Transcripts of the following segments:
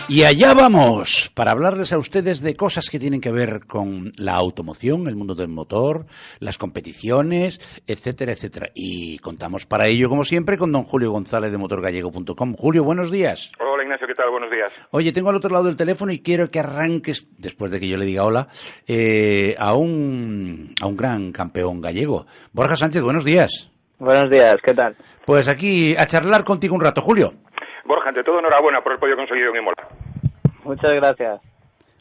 Y allá vamos, para hablarles a ustedes de cosas que tienen que ver con la automoción, el mundo del motor, las competiciones, etcétera, etcétera. Y contamos para ello, como siempre, con don Julio González de motorgallego.com. Julio, buenos días. Hola Ignacio, ¿qué tal? Buenos días. Oye, tengo al otro lado del teléfono y quiero que arranques, después de que yo le diga hola, a un gran campeón gallego. Borja Sánchez, buenos días. Buenos días, ¿qué tal? Pues aquí a charlar contigo un rato, Julio. Borja, ante todo, enhorabuena por el podio conseguido en Imola. Muchas gracias.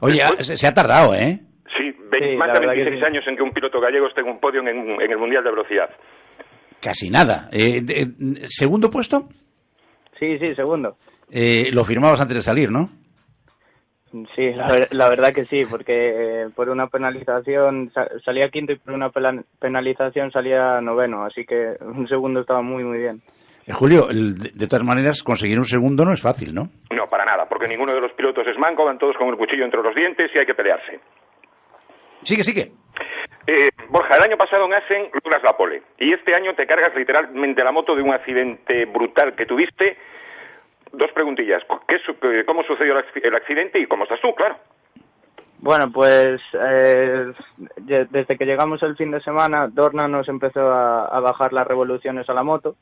Oye, se ha tardado, ¿eh? Sí, más de 26 años en que un piloto gallego esté en un podio en el Mundial de Velocidad. Casi nada. ¿Segundo puesto? Sí, segundo. Lo firmabas antes de salir, ¿no? Sí, la verdad que sí, porque por una penalización salía quinto y por una penalización salía noveno, así que un segundo estaba muy, muy bien. Julio, de todas maneras, conseguir un segundo no es fácil, ¿no? No, para nada, porque ninguno de los pilotos es manco, van todos con el cuchillo entre los dientes y hay que pelearse. Sigue. Borja, el año pasado en Assen logras la pole y este año te cargas literalmente la moto de un accidente brutal que tuviste. Dos preguntillas. ¿Cómo sucedió el accidente y cómo estás tú, claro? Bueno, pues desde que llegamos el fin de semana, Dorna nos empezó a bajar las revoluciones a la moto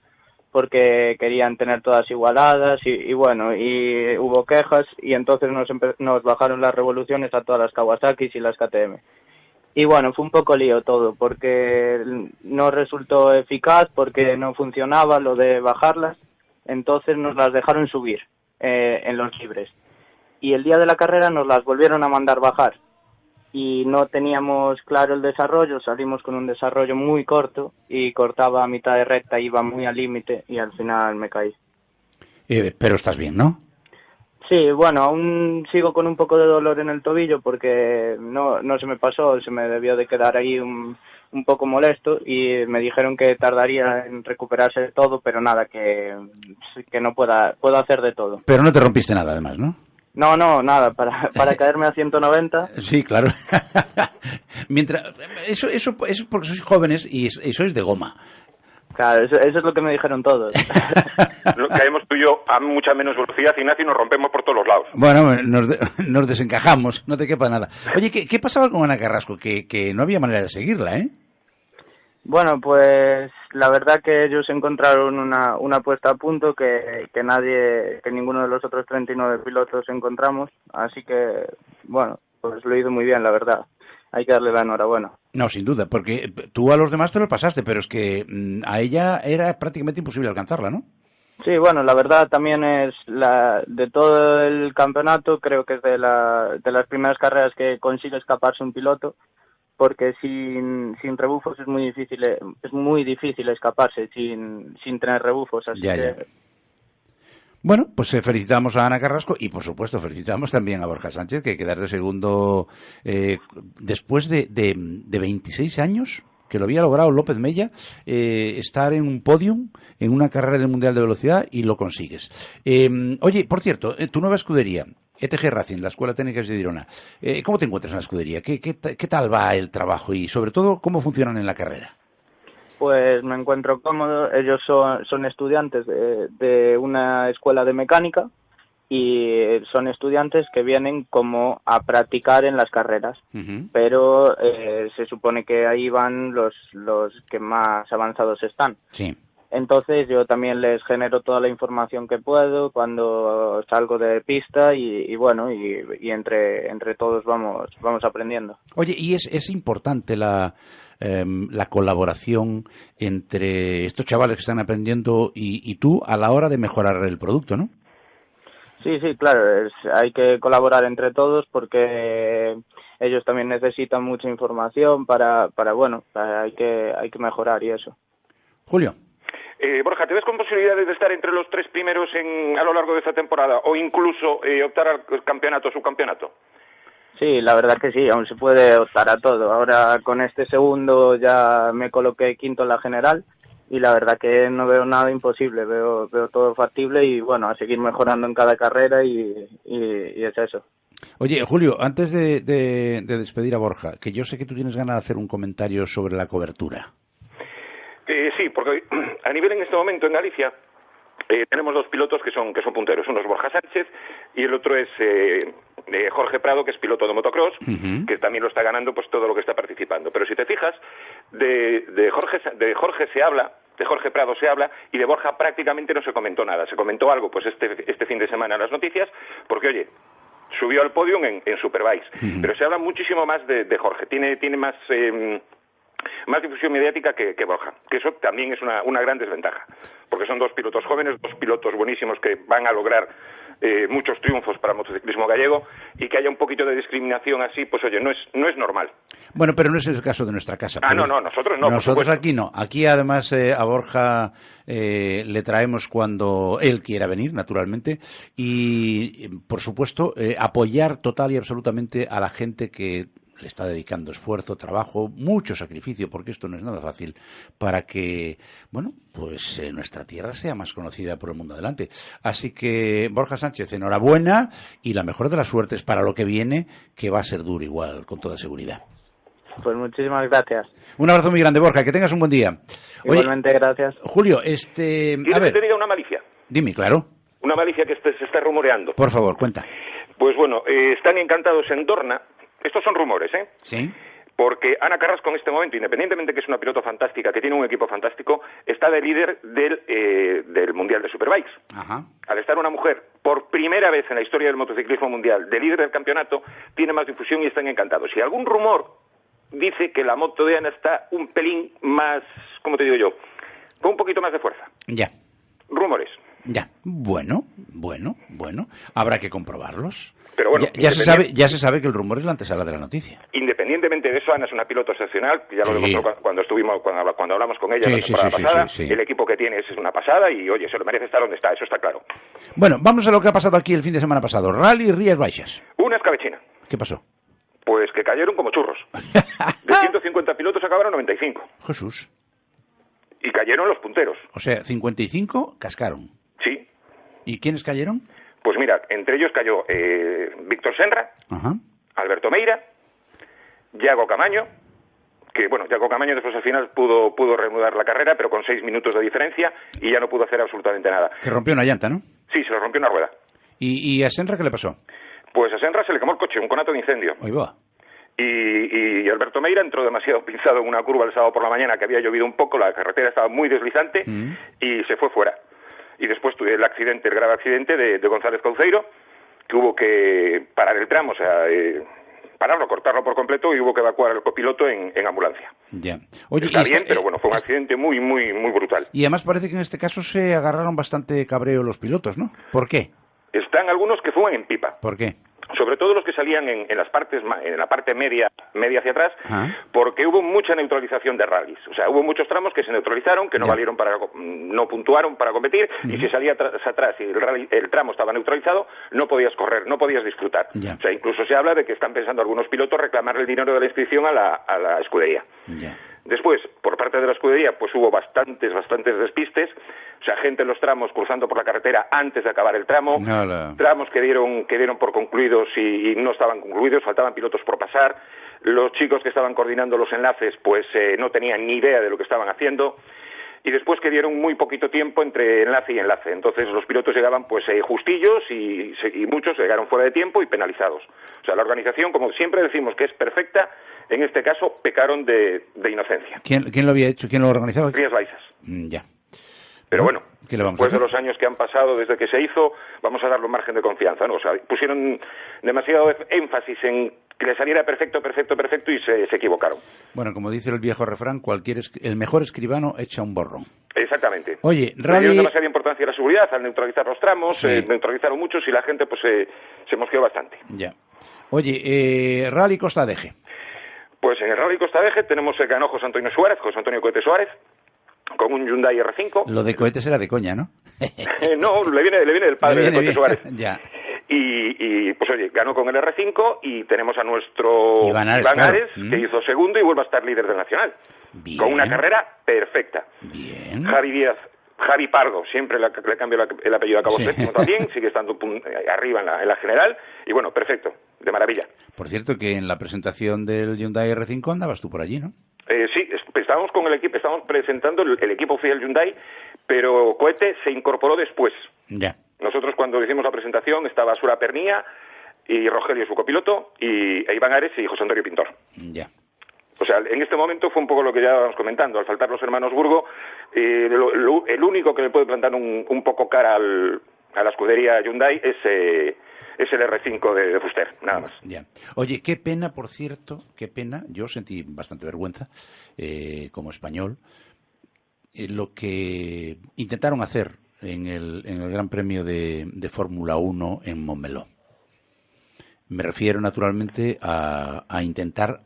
porque querían tener todas igualadas y bueno, y hubo quejas y entonces nos bajaron las revoluciones a todas las Kawasakis y las KTM. Y bueno, fue un poco lío todo porque no resultó eficaz, porque no funcionaba lo de bajarlas, entonces nos las dejaron subir en los libres. Y el día de la carrera nos las volvieron a mandar bajar. Y no teníamos claro el desarrollo, salimos con un desarrollo muy corto y cortaba a mitad de recta, iba muy al límite y al final me caí. Pero estás bien, ¿no? Sí, bueno, aún sigo con un poco de dolor en el tobillo porque no se me pasó, se me debió de quedar ahí un poco molesto y me dijeron que tardaría en recuperarse todo, pero nada, que no puedo hacer de todo. Pero no te rompiste nada, además, ¿no? No, nada, para caerme a 190. Sí, claro. Eso porque sois jóvenes y sois de goma. Claro, eso es lo que me dijeron todos. Caemos tú y yo a mucha menos velocidad, Ignacio, y nos rompemos por todos los lados. Bueno, nos desencajamos, no te quepa nada. Oye, ¿qué pasaba con Ana Carrasco? Que no había manera de seguirla, ¿eh? Bueno, pues la verdad que ellos encontraron una puesta a punto que ninguno de los otros 39 pilotos encontramos, así que, bueno, pues lo hizo muy bien, la verdad. Hay que darle la enhorabuena. No, sin duda, porque tú a los demás te lo pasaste, pero es que a ella era prácticamente imposible alcanzarla, ¿no? Sí, bueno, la verdad también es de todo el campeonato, creo que es de las primeras carreras que consigue escaparse un piloto, porque sin rebufos es muy difícil escaparse sin tener rebufos, así que... Bueno, pues felicitamos a Ana Carrasco y, por supuesto, felicitamos también a Borja Sánchez, que quedar de segundo después de 26 años, que lo había logrado López Mella, estar en un podium en una carrera del Mundial de Velocidad y lo consigues. Oye, por cierto, tu nueva escudería, ETG Racing, la Escuela Técnica de Girona, ¿cómo te encuentras en la escudería? ¿Qué tal va el trabajo y, sobre todo, cómo funcionan en la carrera? Pues me encuentro cómodo. Ellos son estudiantes de una escuela de mecánica y son estudiantes que vienen como a practicar en las carreras. Uh-huh. Pero se supone que ahí van los que más avanzados están. Sí. Entonces yo también les genero toda la información que puedo cuando salgo de pista y bueno, y entre todos vamos aprendiendo. Oye, y es importante la colaboración entre estos chavales que están aprendiendo y tú a la hora de mejorar el producto, ¿no? Sí, claro, hay que colaborar entre todos porque ellos también necesitan mucha información hay que mejorar y eso. Julio. Borja, ¿te ves con posibilidades de estar entre los tres primeros a lo largo de esta temporada o incluso optar al campeonato o subcampeonato? Sí, la verdad que sí, aún se puede optar a todo. Ahora con este segundo ya me coloqué quinto en la general y la verdad que no veo nada imposible, veo todo factible y bueno, a seguir mejorando en cada carrera y es eso. Oye, Julio, antes de despedir a Borja, que yo sé que tú tienes ganas de hacer un comentario sobre la cobertura. Sí, porque a nivel en este momento en Galicia tenemos dos pilotos que son punteros. Uno es Borja Sánchez y el otro es Jorge Prado, que es piloto de motocross, que también lo está ganando pues todo lo que está participando. Pero si te fijas, de Jorge se habla, de Jorge Prado se habla, y de Borja prácticamente no se comentó nada. Se comentó algo pues este fin de semana en las noticias, porque oye, subió al podium en Superbikes, pero se habla muchísimo más de Jorge, tiene más difusión mediática que Borja, que eso también es una gran desventaja, porque son dos pilotos jóvenes, dos pilotos buenísimos que van a lograr muchos triunfos para el motociclismo gallego, y que haya un poquito de discriminación así, pues oye, no es normal. Bueno, pero no es el caso de nuestra casa. No, nosotros no. Nosotros aquí no. Aquí además a Borja le traemos cuando él quiera venir, naturalmente, y por supuesto apoyar total y absolutamente a la gente que le está dedicando esfuerzo, trabajo, mucho sacrificio, porque esto no es nada fácil, para que, bueno, pues nuestra tierra sea más conocida por el mundo adelante. Así que, Borja Sánchez, enhorabuena y la mejor de las suertes para lo que viene, que va a ser duro igual, con toda seguridad. Pues muchísimas gracias. Un abrazo muy grande, Borja, que tengas un buen día. Igualmente, gracias. Julio, a ver. ¿Quieres que te diga una malicia? Dime, claro. Una malicia que se está rumoreando. Por favor, cuenta. Pues bueno, están encantados en Dorna. Estos son rumores, ¿eh? Sí. Porque Ana Carrasco en este momento, independientemente que es una piloto fantástica, que tiene un equipo fantástico, está de líder del Mundial de Superbikes. Ajá. Al estar una mujer, por primera vez en la historia del motociclismo mundial, de líder del campeonato, tiene más difusión y están encantados. Y algún rumor dice que la moto de Ana está un pelín más, ¿cómo te digo yo?, con un poquito más de fuerza. Ya. Rumores. Ya. Bueno. Habrá que comprobarlos. Pero bueno, ya se sabe que el rumor es la antesala de la noticia. Independientemente de eso, Ana es una piloto excepcional, que ya lo demostró cuando hablamos con ella la temporada pasada. Sí. El equipo que tiene es una pasada y, oye, se lo merece estar donde está, eso está claro. Bueno, vamos a lo que ha pasado aquí el fin de semana pasado. Rally Rías Baixas. Una escabechina. ¿Qué pasó? Pues que cayeron como churros. De 150 pilotos acabaron 95. Jesús. Y cayeron los punteros. O sea, 55 cascaron. Sí. ¿Y quiénes cayeron? Pues mira, entre ellos cayó Víctor Senra, Ajá. Alberto Meira, Yago Camaño, que bueno, Yago Camaño después al final pudo reanudar la carrera, pero con 6 minutos de diferencia, y ya no pudo hacer absolutamente nada. Que rompió una llanta, ¿no? Sí, se le rompió una rueda. ¿Y a Senra qué le pasó? Pues a Senra se le quemó el coche, un conato de incendio. Ahí va. Y Alberto Meira entró demasiado pinzado en una curva el sábado por la mañana, que había llovido un poco, la carretera estaba muy deslizante, y se fue fuera. Y después tuve el grave accidente de González Cauceiro, que hubo que parar el tramo, o sea, cortarlo por completo, y hubo que evacuar al copiloto en ambulancia. Ya. Oye, Está bien, pero bueno, fue un accidente muy brutal. Y además parece que en este caso se agarraron bastante cabreo los pilotos, ¿no? ¿Por qué? Están algunos que fuman en pipa. ¿Por qué? Sobre todo los que salían en la parte media hacia atrás, porque hubo mucha neutralización de rallies. O sea, hubo muchos tramos que se neutralizaron, que no valieron no puntuaron para competir, y si salía atrás y el tramo estaba neutralizado, no podías correr, no podías disfrutar. O sea, incluso se habla de que están pensando algunos pilotos reclamar el dinero de la inscripción a la escudería. Después, por parte de la escudería, pues hubo bastantes despistes, o sea, gente en los tramos cruzando por la carretera antes de acabar el tramo, tramos que dieron por concluidos y no estaban concluidos, faltaban pilotos por pasar, los chicos que estaban coordinando los enlaces pues no tenían ni idea de lo que estaban haciendo, y después que dieron muy poquito tiempo entre enlace y enlace, entonces los pilotos llegaban pues justillos y muchos llegaron fuera de tiempo y penalizados. O sea, la organización, como siempre decimos que es perfecta, en este caso pecaron de inocencia. ¿Quién lo había hecho? ¿Quién lo organizaba? Rías Baixas. Ya. Pero bueno, ¿qué le vamos después a hacer? de los años que han pasado desde que se hizo, vamos a darle un margen de confianza, ¿no? O sea, pusieron demasiado énfasis en que le saliera perfecto y se equivocaron. Bueno, como dice el viejo refrán, el mejor escribano echa un borrón. Exactamente. Oye, le dieron demasiada importancia a la seguridad al neutralizar los tramos, neutralizaron muchos y la gente pues se mosqueó bastante. Ya. Oye, Rally Costa Deje. Pues en el Rally Costa Deje tenemos que ganó José Antonio Cohete Suárez, con un Hyundai R5. Lo de cohetes era de coña, ¿no? No, le viene del padre de Cohete Suárez. Ya. Y pues oye, ganó con el R5 y tenemos a nuestro Iván Ares, que hizo segundo y vuelve a estar líder del Nacional. Bien. Con una carrera perfecta. Bien. Javi Pardo, siempre le cambio el apellido a cabo séptimo también, sigue estando arriba en la general, y bueno, perfecto, de maravilla. Por cierto, que en la presentación del Hyundai R5 andabas tú por allí, ¿no? Sí, estábamos con el equipo, estábamos presentando el equipo oficial Hyundai, pero Cohete se incorporó después. Ya. Nosotros cuando hicimos la presentación estaba Sura Pernía y Rogelio, su copiloto, y Iván Ares y José Antonio Pintor. Ya. O sea, en este momento fue un poco lo que ya estábamos comentando. Al faltar los hermanos Burgo, el único que le puede plantar un poco cara a la escudería Hyundai es el R5 de Fuster, nada más. Ya. Oye, qué pena, por cierto, qué pena. Yo sentí bastante vergüenza como español lo que intentaron hacer en el Gran Premio de Fórmula 1 en Montmeló. Me refiero naturalmente a intentar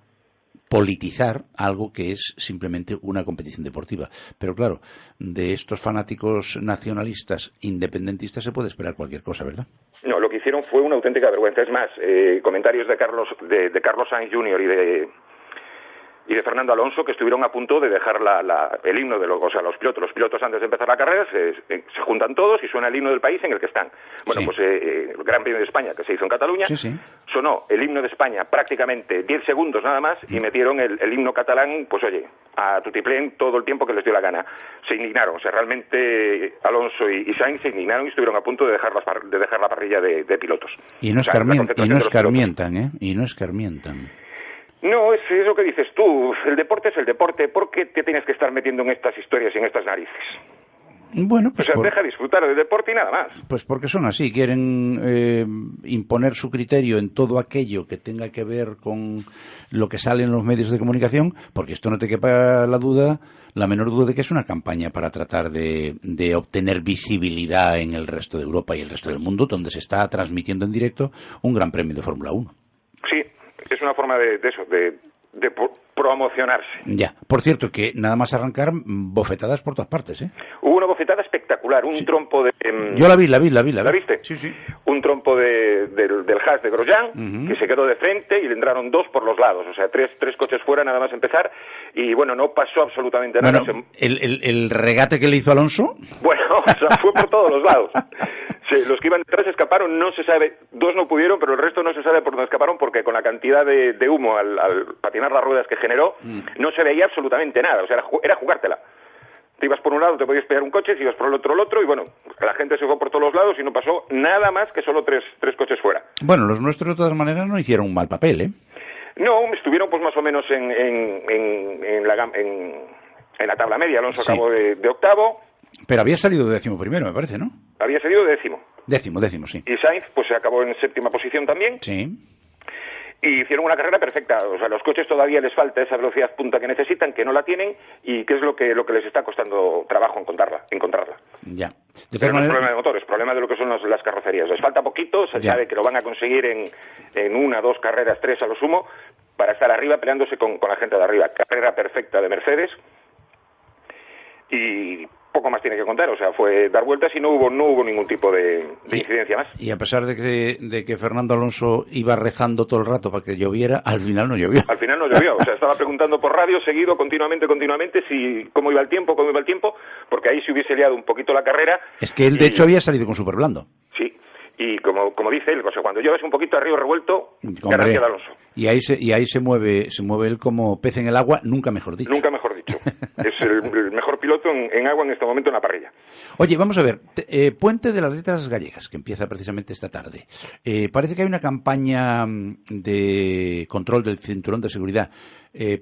politizar algo que es simplemente una competición deportiva. Pero claro, de estos fanáticos nacionalistas independentistas se puede esperar cualquier cosa, ¿verdad? No, lo que hicieron fue una auténtica vergüenza. Es más, comentarios de Carlos Sainz Jr. y de Fernando Alonso, que estuvieron a punto de dejar el himno de los pilotos. Los pilotos antes de empezar la carrera se juntan todos y suena el himno del país en el que están. Bueno, sí. Pues el Gran Premio de España, que se hizo en Cataluña, sí. Sonó el himno de España prácticamente 10 segundos nada más y metieron el himno catalán, pues oye, a tutiplén todo el tiempo que les dio la gana. Se indignaron, o sea, realmente Alonso y Sainz se indignaron y estuvieron a punto de dejar la parrilla de pilotos. Y no escarmientan, ¿eh? Y no escarmientan. No, es lo que dices tú. El deporte es el deporte. ¿Por qué te tienes que estar metiendo en estas historias y en estas narices? Bueno, pues deja disfrutar del deporte y nada más. Pues porque son así, quieren imponer su criterio en todo aquello que tenga que ver con lo que sale en los medios de comunicación, porque esto no te quepa la menor duda de que es una campaña para tratar de obtener visibilidad en el resto de Europa y el resto del mundo, donde se está transmitiendo en directo un Gran Premio de Fórmula 1. Sí, es una forma de promocionarse. Ya, por cierto, que nada más arrancar, bofetadas por todas partes, ¿eh? Hubo una bofetada espectacular, un trompo de... Yo la vi. ¿La viste? Sí. Un trompo del Haas de Grosjean, que se quedó de frente y le entraron 2 por los lados, o sea, tres coches fuera nada más empezar, y bueno, no pasó absolutamente nada. Bueno, ¿el regate que le hizo Alonso? Bueno, o sea, fue por todos los lados. Sí, los que iban detrás escaparon, no se sabe, 2 no pudieron, pero el resto no se sabe por dónde escaparon, porque con la cantidad de humo al patinar las ruedas que generó, no se veía absolutamente nada, o sea, era jugártela. Te ibas por un lado, te podías pillar un coche, si ibas por el otro, y bueno, la gente se fue por todos los lados y no pasó nada más que solo tres coches fuera. Bueno, los nuestros de todas maneras no hicieron un mal papel, ¿eh? No, estuvieron pues más o menos en la tabla media. Alonso acabó de octavo. Pero había salido de 11º, me parece, ¿no? Había salido de décimo. Décimo, sí. Y Sainz pues se acabó en 7ª posición también. Sí. Y hicieron una carrera perfecta. O sea, los coches todavía les falta esa velocidad punta que necesitan, que no la tienen, y que es lo que les está costando trabajo encontrarla. Ya. Pero no es problema de motores, problema de lo que son las carrocerías. Les falta poquito, se sabe que lo van a conseguir en 1, 2 carreras, 3 a lo sumo, para estar arriba peleándose con la gente de arriba. Carrera perfecta de Mercedes. Y poco más tiene que contar, o sea, fue dar vueltas y no hubo ningún tipo de incidencia más. Y a pesar de que Fernando Alonso iba rezando todo el rato para que lloviera, al final no llovió. Al final no llovió, o sea, estaba preguntando por radio seguido, continuamente, cómo iba el tiempo, porque ahí se hubiese liado un poquito la carrera. Es que él, de hecho, había salido con súper blando. Sí. Y como dice él, o sea, cuando llevas un poquito a río revuelto, garantía de Alonso. Y ahí se mueve él como pez en el agua, nunca mejor dicho. Nunca mejor dicho. Es el mejor piloto en agua en este momento en la parrilla. Oye, vamos a ver, Puente de las Letras Gallegas, que empieza precisamente esta tarde. Parece que hay una campaña de control del cinturón de seguridad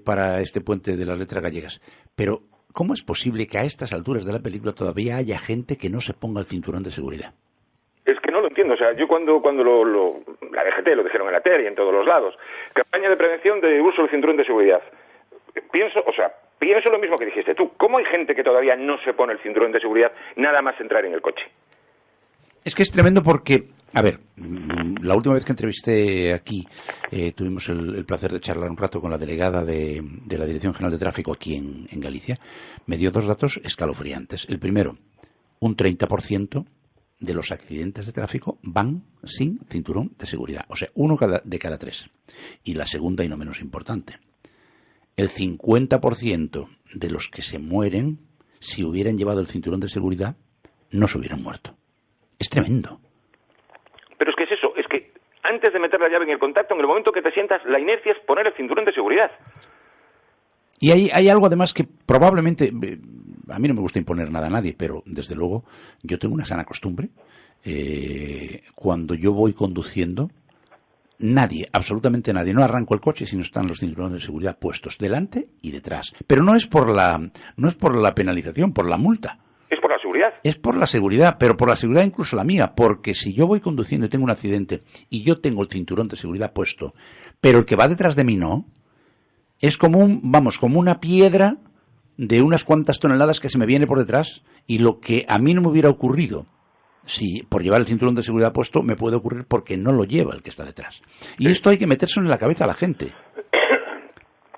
para este Puente de las Letras Gallegas. Pero, ¿cómo es posible que a estas alturas de la película todavía haya gente que no se ponga el cinturón de seguridad? Es que no lo entiendo, o sea, yo cuando la DGT lo dijeron en la tele y en todos los lados, campaña de prevención de uso del cinturón de seguridad. Pienso lo mismo que dijiste tú, ¿cómo hay gente que todavía no se pone el cinturón de seguridad nada más entrar en el coche? Es que es tremendo porque, a ver, la última vez que entrevisté aquí, tuvimos el placer de charlar un rato con la delegada de la Dirección General de Tráfico aquí en Galicia, me dio 2 datos escalofriantes. El primero, un 30% de los accidentes de tráfico van sin cinturón de seguridad. O sea, 1 de cada 3. Y la segunda, y no menos importante, el 50% de los que se mueren, si hubieran llevado el cinturón de seguridad, no se hubieran muerto. Es tremendo. Pero es que es eso, es que antes de meter la llave en el contacto, en el momento que te sientas, la inercia es poner el cinturón de seguridad. Y hay algo además que probablemente, a mí no me gusta imponer nada a nadie, pero desde luego yo tengo una sana costumbre. Cuando yo voy conduciendo, nadie, absolutamente nadie, no arranco el coche si no están los cinturones de seguridad puestos delante y detrás. Pero no es por la penalización, por la multa. Es por la seguridad. Es por la seguridad, pero por la seguridad incluso la mía, porque si yo voy conduciendo y tengo un accidente y yo tengo el cinturón de seguridad puesto, pero el que va detrás de mí no, es como una piedra de unas cuantas toneladas que se me viene por detrás, y lo que a mí no me hubiera ocurrido si por llevar el cinturón de seguridad puesto me puede ocurrir porque no lo lleva el que está detrás. Y esto hay que meterse en la cabeza a la gente.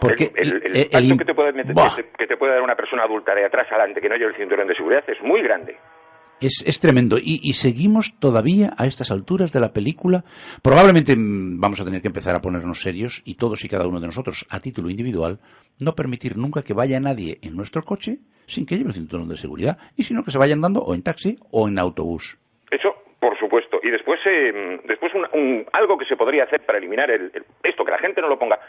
Porque el impacto que te puede dar una persona adulta de atrás adelante que no lleve el cinturón de seguridad es muy grande. Es tremendo. Y seguimos todavía a estas alturas de la película. Probablemente vamos a tener que empezar a ponernos serios, y todos y cada uno de nosotros, a título individual, no permitir nunca que vaya nadie en nuestro coche sin que lleve el cinturón de seguridad, y sino que se vaya andando o en taxi o en autobús. Eso, por supuesto. Y después algo que se podría hacer para eliminar esto, que la gente no lo ponga.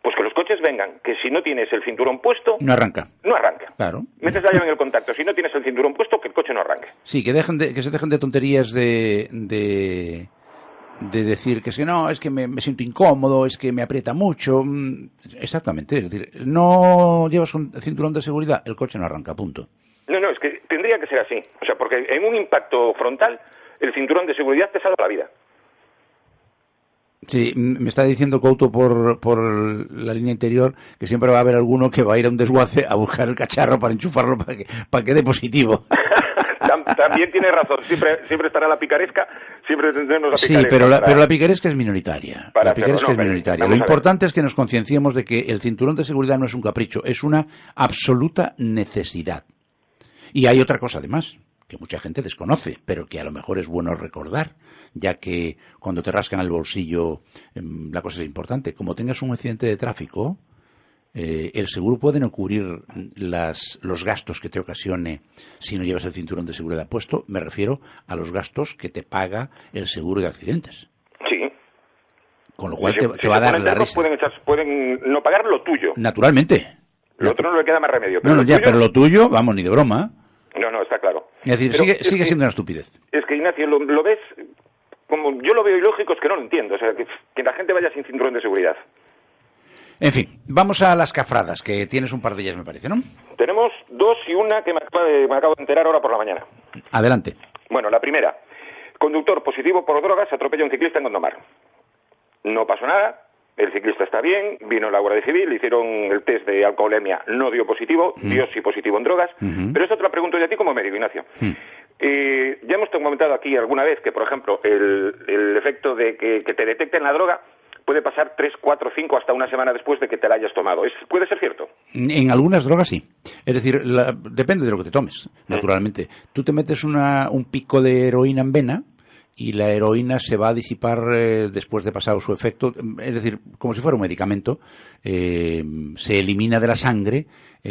Pues que los coches vengan, que si no tienes el cinturón puesto... No arranca. No arranca. Claro. Metes la llave en el contacto. Si no tienes el cinturón puesto, que el coche no arranque. Sí, que se dejen de tonterías de decir que es que no, es que me siento incómodo, es que me aprieta mucho. Exactamente. Es decir, no llevas el cinturón de seguridad, el coche no arranca, punto. No, es que tendría que ser así. O sea, porque en un impacto frontal, el cinturón de seguridad te salva la vida. Sí, me está diciendo Couto por la línea interior que siempre va a haber alguno que va a ir a un desguace a buscar el cacharro para enchufarlo para que dé positivo. También tiene razón, siempre estará la picaresca, siempre tendremos la picaresca. Sí, pero la picaresca es minoritaria. Lo importante es que nos concienciemos de que el cinturón de seguridad no es un capricho, es una absoluta necesidad. Y hay otra cosa además, que mucha gente desconoce, pero que a lo mejor es bueno recordar, ya que cuando te rascan el bolsillo, la cosa es importante. Como tengas un accidente de tráfico, el seguro puede no cubrir los gastos que te ocasione si no llevas el cinturón de seguridad puesto. Me refiero a los gastos que te paga el seguro de accidentes. Sí. Con lo cual te va a dar la risa. Pueden no pagar lo tuyo. Naturalmente. Lo otro no le queda más remedio. Pero lo tuyo, vamos, ni de broma. No, está claro. Es decir, sigue siendo una estupidez. Es que, Ignacio, lo ves, como yo lo veo ilógico, es que no lo entiendo. O sea, que la gente vaya sin cinturón de seguridad. En fin, vamos a las cafradas, que tienes un par de ellas, me parece, ¿no? Tenemos dos y una que me acabo de enterar ahora por la mañana. Adelante. Bueno, la primera. Conductor positivo por drogas atropella a un ciclista en Gondomar. No pasó nada. El ciclista está bien, vino la Guardia Civil, le hicieron el test de alcoholemia, no dio positivo, dio sí positivo en drogas, pero eso te lo pregunto yo a ti como médico, Ignacio. Ya hemos comentado aquí alguna vez que, por ejemplo, el efecto de que te detecten la droga puede pasar 3, 4, 5, hasta una semana después de que te la hayas tomado. ¿Puede ser cierto? En algunas drogas sí. Es decir, depende de lo que te tomes, naturalmente. Tú te metes un pico de heroína en vena, y la heroína se va a disipar después de pasado su efecto, es decir, como si fuera un medicamento, se elimina de la sangre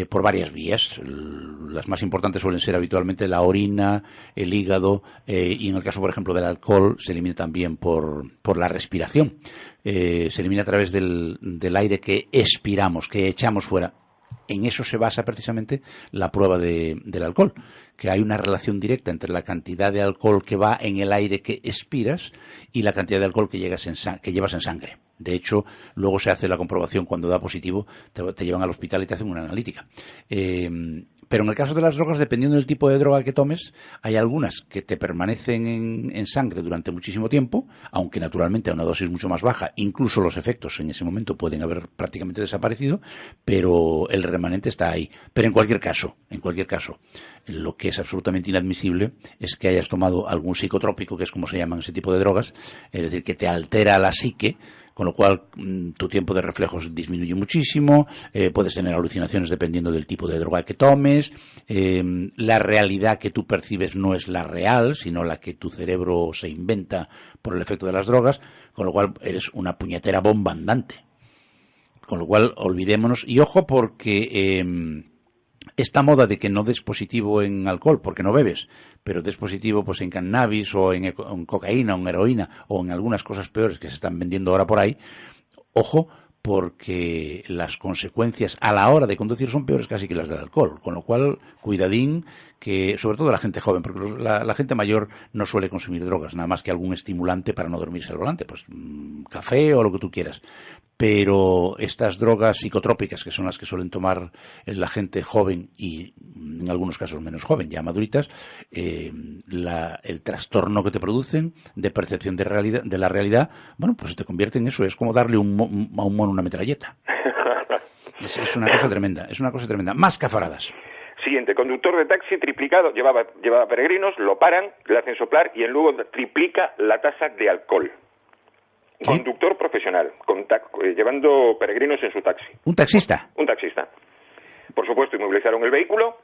por varias vías. Las más importantes suelen ser habitualmente la orina, el hígado, y en el caso, por ejemplo, del alcohol, se elimina también por la respiración. Se elimina a través del aire que expiramos, que echamos fuera. En eso se basa precisamente la prueba del alcohol, que hay una relación directa entre la cantidad de alcohol que va en el aire que expiras y la cantidad de alcohol que llevas en sangre. De hecho, luego se hace la comprobación cuando da positivo, te llevan al hospital y te hacen una analítica. Pero en el caso de las drogas, dependiendo del tipo de droga que tomes, hay algunas que te permanecen en sangre durante muchísimo tiempo, aunque naturalmente a una dosis mucho más baja, incluso los efectos en ese momento pueden haber prácticamente desaparecido, pero el remanente está ahí. Pero en cualquier caso, lo que es absolutamente inadmisible es que hayas tomado algún psicotrópico, que es como se llaman ese tipo de drogas, es decir, que te altera la psique, con lo cual tu tiempo de reflejos disminuye muchísimo, puedes tener alucinaciones dependiendo del tipo de droga que tomes, la realidad que tú percibes no es la real, sino la que tu cerebro se inventa por el efecto de las drogas, con lo cual eres una puñetera bomba andante. Con lo cual, olvidémonos, y ojo porque esta moda de que no des positivo en alcohol porque no bebes, pero des positivo pues en cannabis o en cocaína o en heroína o en algunas cosas peores que se están vendiendo ahora por ahí, ojo, porque las consecuencias a la hora de conducir son peores casi que las del alcohol, con lo cual, cuidadín, que sobre todo la gente joven, porque la gente mayor no suele consumir drogas, nada más que algún estimulante para no dormirse al volante, pues café o lo que tú quieras. Pero estas drogas psicotrópicas, que son las que suelen tomar la gente joven y en algunos casos menos joven, ya maduritas, el trastorno que te producen de percepción de la realidad, bueno, pues te convierte en eso, es como darle a un mono una metralleta. Es una cosa tremenda, Más cafaradas. Siguiente, conductor de taxi triplicado, llevaba peregrinos, lo paran, le hacen soplar y luego triplica la tasa de alcohol. ¿Sí? Conductor profesional, llevando peregrinos en su taxi. ¿Un taxista? Un taxista. Por supuesto, inmovilizaron el vehículo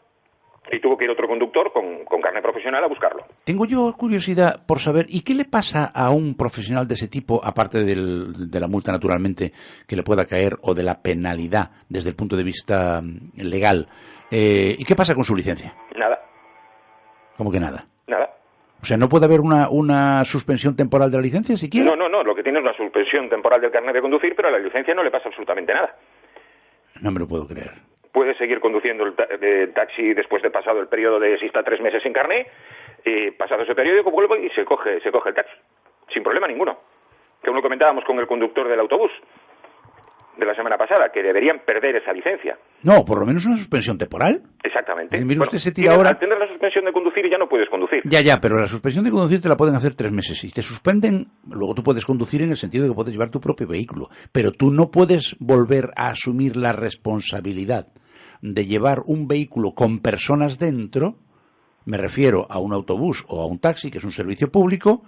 y tuvo que ir otro conductor con carnet profesional a buscarlo. Tengo yo curiosidad por saber, ¿y qué le pasa a un profesional de ese tipo, aparte de la multa, naturalmente, que le pueda caer, o de la penalidad desde el punto de vista legal? ¿Y qué pasa con su licencia? Nada. ¿Cómo que nada? Nada. O sea, ¿no puede haber una suspensión temporal de la licencia siquiera? No. Lo que tiene es una suspensión temporal del carnet de conducir, pero a la licencia no le pasa absolutamente nada. No me lo puedo creer. Puede seguir conduciendo el taxi después de pasado el periodo de, si está 3 meses sin carnet, pasado ese periodo vuelve y se coge el taxi, sin problema ninguno. Que lo comentábamos con el conductor del autobús de la semana pasada, que deberían perder esa licencia. No, por lo menos una suspensión temporal. Exactamente. Mire, usted se tira ahora... Al tener la suspensión de conducir ya no puedes conducir. Ya, pero la suspensión de conducir te la pueden hacer 3 meses. Si te suspenden, luego tú puedes conducir en el sentido de que puedes llevar tu propio vehículo. Pero tú no puedes volver a asumir la responsabilidad de llevar un vehículo con personas dentro, me refiero a un autobús o a un taxi, que es un servicio público,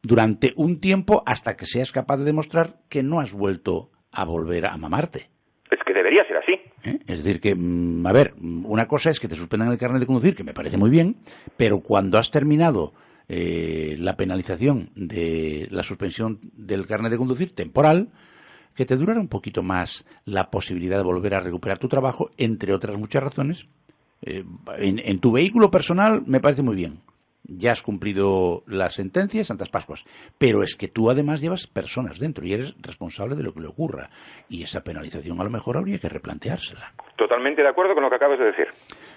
durante un tiempo hasta que seas capaz de demostrar que no has vuelto a volver a mamarte. Es que debería ser así. Es decir, que, a ver, una cosa es que te suspendan el carnet de conducir, que me parece muy bien, pero cuando has terminado la penalización de la suspensión del carnet de conducir temporal, que te durara un poquito más la posibilidad de volver a recuperar tu trabajo, entre otras muchas razones. En tu vehículo personal me parece muy bien. Ya has cumplido la sentencia, Santas Pascuas. Pero es que tú además llevas personas dentro y eres responsable de lo que le ocurra. Y esa penalización a lo mejor habría que replanteársela. Totalmente de acuerdo con lo que acabas de decir.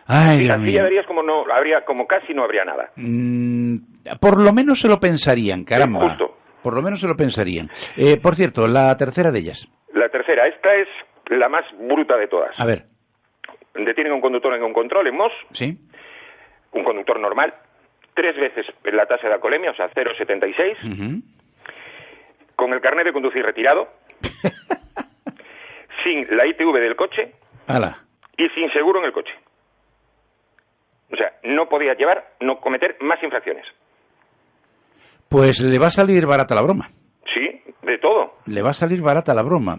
Ay, así ya verías como casi no habría nada. Por lo menos se lo pensarían, caramba. Sí, justo. Por lo menos se lo pensarían. Por cierto, la tercera de ellas. La tercera, esta es la más bruta de todas. A ver. Detienen a un conductor en un control en Mos. Sí. Un conductor normal. 3 veces la tasa de alcoholemia, o sea, 0,76. Uh-huh. Con el carnet de conducir retirado. Sin la ITV del coche. ¡Hala! Y sin seguro en el coche. O sea, no podía cometer más infracciones. Pues le va a salir barata la broma. Sí, de todo. Le va a salir barata la broma.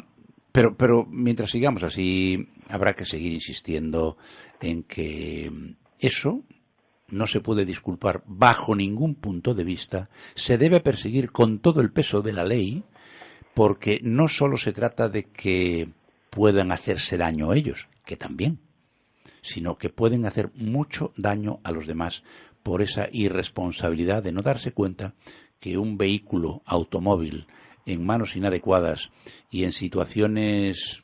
Pero mientras sigamos así, habrá que seguir insistiendo en que eso no se puede disculpar bajo ningún punto de vista. Se debe perseguir con todo el peso de la ley, porque no solo se trata de que puedan hacerse daño ellos, que también, sino que pueden hacer mucho daño a los demás por esa irresponsabilidad de no darse cuenta que un vehículo automóvil en manos inadecuadas y en situaciones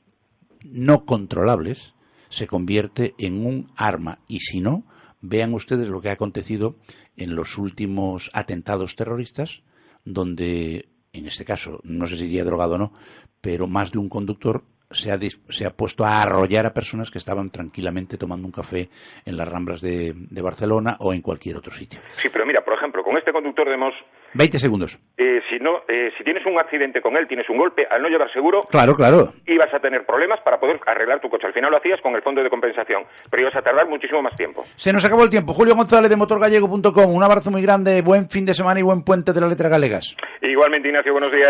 no controlables se convierte en un arma. Y si no, vean ustedes lo que ha acontecido en los últimos atentados terroristas, donde, en este caso, no sé si iría drogado o no, pero más de un conductor se ha puesto a arrollar a personas que estaban tranquilamente tomando un café en las Ramblas de Barcelona o en cualquier otro sitio. Sí, pero mira, por ejemplo, con este conductor de Mos... 20 segundos. Si tienes un accidente con él, tienes un golpe, al no llevar seguro... Claro. Ibas a tener problemas para poder arreglar tu coche. Al final lo hacías con el fondo de compensación, pero ibas a tardar muchísimo más tiempo. Se nos acabó el tiempo. Julio González de motorgallego.com. Un abrazo muy grande, buen fin de semana y buen puente de las letras galegas. Igualmente, Ignacio, buenos días.